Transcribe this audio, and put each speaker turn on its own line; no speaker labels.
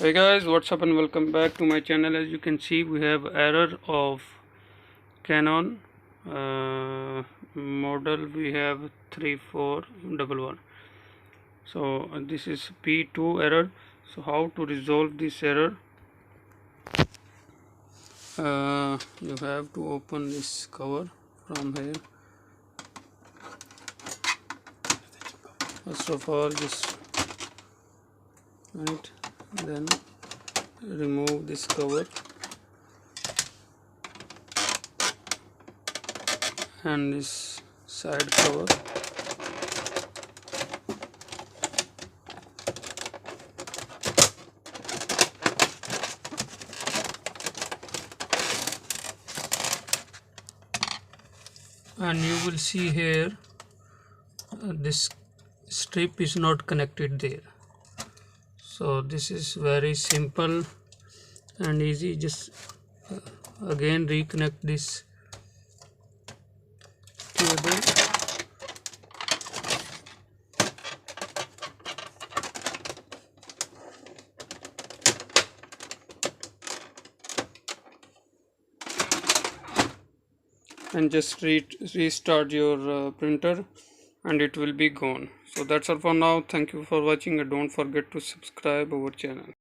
Hey guys, what's up and welcome back to my channel. As you can see, we have error of Canon model. We have 3411. So this is P2 error. So how to resolve this error? You have to open this cover from here. First of all, just then remove this cover and this side cover. And you will see here this strip is not connected there. So this is very simple and easy. Just again reconnect this cable and just restart your printer and it will be gone. So that's all for now. Thank you for watching and don't forget to subscribe our channel.